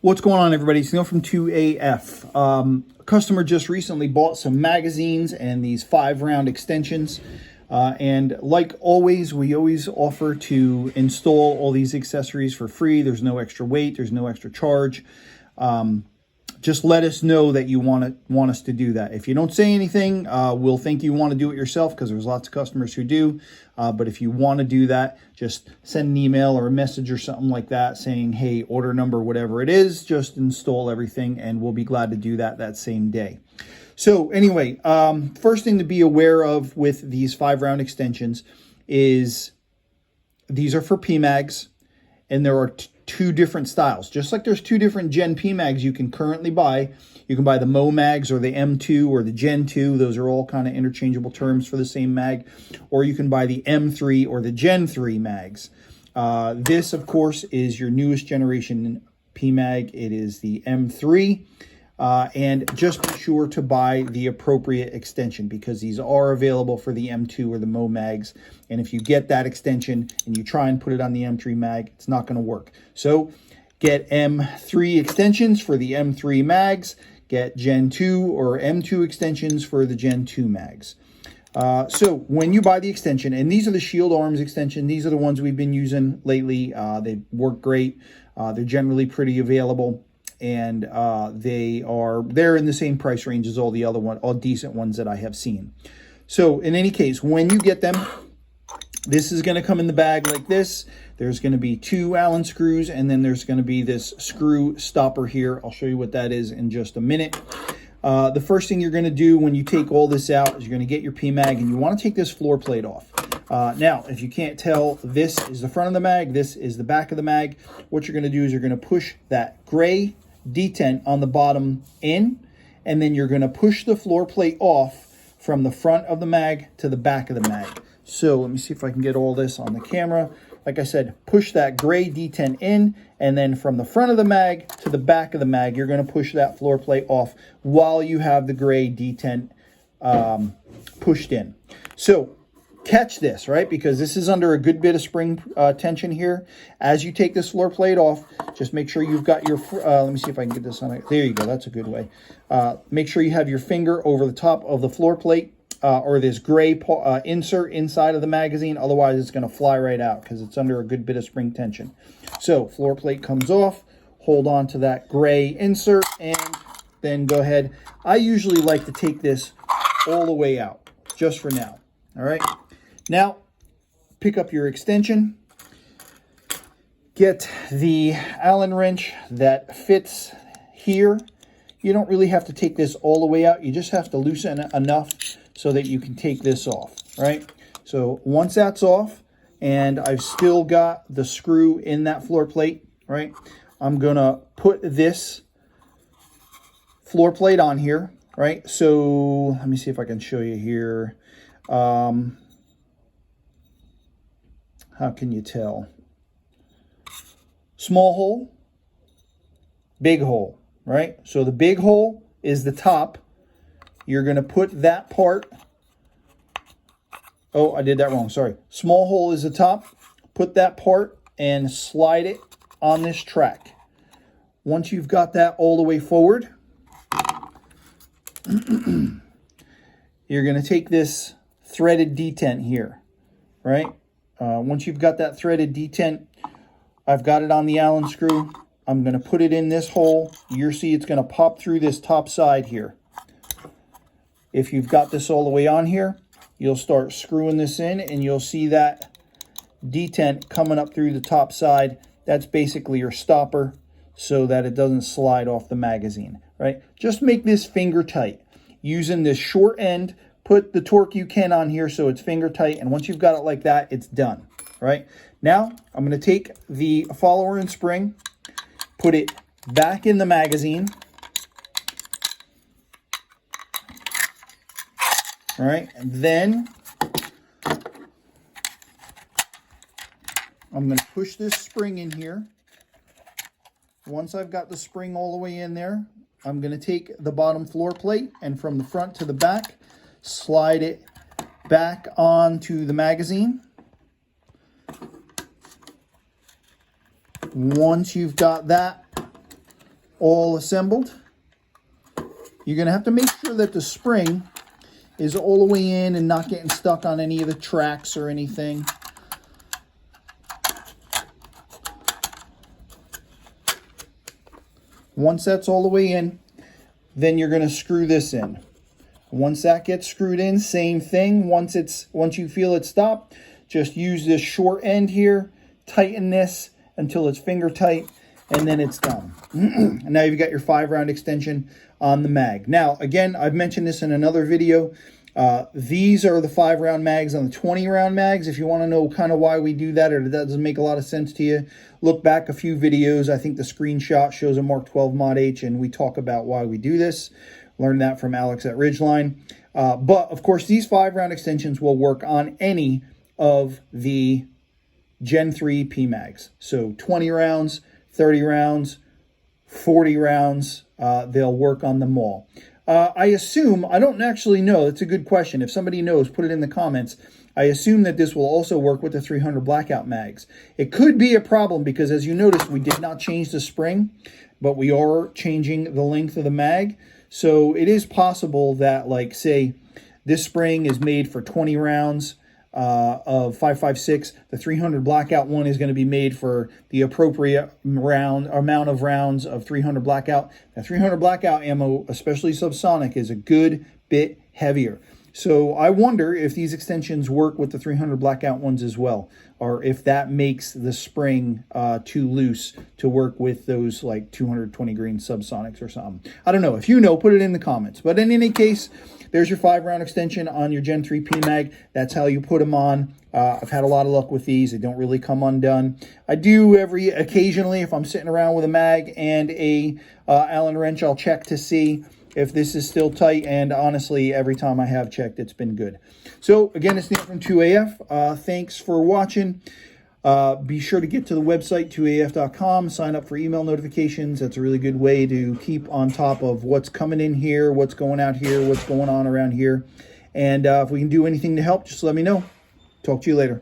What's going on, everybody? It's Neil from 2AF. A customer just recently bought some magazines and these 5-round extensions. And like always, we always offer to install all these accessories for free. There's no extra weight. There's no extra charge. Just let us know that you want us to do that. If you don't say anything, we'll think you want to do it yourself, because there's lots of customers who do. But if you want to do that, just send an email or a message or something like that saying, hey, order number, whatever it is, just install everything, and we'll be glad to do that same day. So anyway, first thing to be aware of with these 5-round extensions is these are for Pmags, and there are two different styles. Just like there's two different Gen Pmags you can currently buy. You can buy the Pmags or the M2 or the Gen 2. Those are all kind of interchangeable terms for the same mag. Or you can buy the M3 or the Gen 3 mags. This, of course, is your newest generation Pmag. It is the M3. And just be sure to buy the appropriate extension, because these are available for the M2 or the Pmags. And if you get that extension and you try and put it on the M3 mag, it's not going to work. So get M3 extensions for the M3 mags. Get Gen 2 or M2 extensions for the Gen 2 mags. So when you buy the extension, and these are the Shield Arms extension, these are the ones we've been using lately. They work great. They're generally pretty available. And they're in the same price range as all the other all decent ones that I have seen. So in any case, when you get them, this is going to come in the bag like this. There's going to be 2 Allen screws, and then there's going to be this screw stopper here. I'll show you what that is in just a minute. The first thing you're going to do when you take all this out is you're going to get your Pmag, and you want to take this floor plate off. Now, if you can't tell, this is the front of the mag, this is the back of the mag. What you're going to do is you're going to push that gray detent on the bottom in, and then you're going to push the floor plate off from the front of the mag to the back of the mag. So let me see if I can get all this on the camera. Like I said, push that gray detent in, and then from the front of the mag to the back of the mag, you're going to push that floor plate off while you have the gray detent pushed in. So catch this, right? Because this is under a good bit of spring tension here. As you take this floor plate off, just make sure you've got your, let me see if I can get this on it. There you go. That's a good way. Make sure you have your finger over the top of the floor plate or this gray insert inside of the magazine. Otherwise, it's going to fly right out because it's under a good bit of spring tension. So floor plate comes off. Hold on to that gray insert and then go ahead. I usually like to take this all the way out just for now. All right. Now, pick up your extension, get the Allen wrench that fits here. You don't really have to take this all the way out. You just have to loosen it enough so that you can take this off, right? So once that's off, and I've still got the screw in that floor plate, right? I'm going to put this floor plate on here, right? So let me see if I can show you here. How can you tell? Small hole, big hole, right? So the big hole is the top. You're going to put that part. Oh, I did that wrong. Sorry. Small hole is the top. Put that part and slide it on this track. Once you've got that all the way forward, you're going to take this threaded detent here, right? Once you've got that threaded detent, I've got it on the Allen screw. I'm going to put it in this hole. You'll see it's going to pop through this top side here. If you've got this all the way on here, you'll start screwing this in, and you'll see that detent coming up through the top side. That's basically your stopper so that it doesn't slide off the magazine, right? Just make this finger tight. Using this short end, put the torque you can on here so it's finger tight, and once you've got it like that, it's done, right? Now, I'm going to take the follower and spring, put it back in the magazine, all right? And then I'm going to push this spring in here. Once I've got the spring all the way in there, I'm going to take the bottom floor plate, and from the front to the back, slide it back onto the magazine. Once you've got that all assembled. You're going to have to make sure that the spring is all the way in and not getting stuck on any of the tracks or anything. Once that's all the way in, then you're going to screw this in. Once that gets screwed in, same thing. Once you feel it stopped, just use this short end here, tighten this until it's finger tight, and then it's done. And now you've got your 5-round extension on the mag. Now, again, I've mentioned this in another video. These are the 5-round mags on the 20-round mags. If you want to know kind of why we do that, or that doesn't make a lot of sense to you, look back a few videos. I think the screenshot shows a Mark 12 Mod H, and we talk about why we do this. Learned that from Alex at Ridgeline. But, of course, these 5-round extensions will work on any of the Gen 3 Pmags. So 20 rounds, 30 rounds, 40 rounds, they'll work on them all. I assume, I don't actually know, it's a good question. If somebody knows, put it in the comments. I assume that this will also work with the 300 blackout mags. It could be a problem because, as you notice, we did not change the spring, but we are changing the length of the mag. So it is possible that, like, say, this spring is made for 20 rounds of 5.56. The 300 blackout one is going to be made for the appropriate amount of rounds of 300 blackout. That 300 blackout ammo, especially subsonic, is a good bit heavier. So I wonder if these extensions work with the 300 blackout ones as well, or if that makes the spring too loose to work with those like 220 grain subsonics or something. I don't know. If you know, put it in the comments. But in any case, there's your 5-round extension on your Gen 3 Pmag. That's how you put them on. I've had a lot of luck with these. They don't really come undone. I do occasionally, if I'm sitting around with a mag and a Allen wrench, I'll check to see if this is still tight, and honestly, every time I have checked, it's been good. So, again, it's Neil from 2AF. Thanks for watching. Be sure to get to the website, 2AF.com, sign up for email notifications. That's a really good way to keep on top of what's coming in here, what's going out here, what's going on around here. And if we can do anything to help, just let me know. Talk to you later.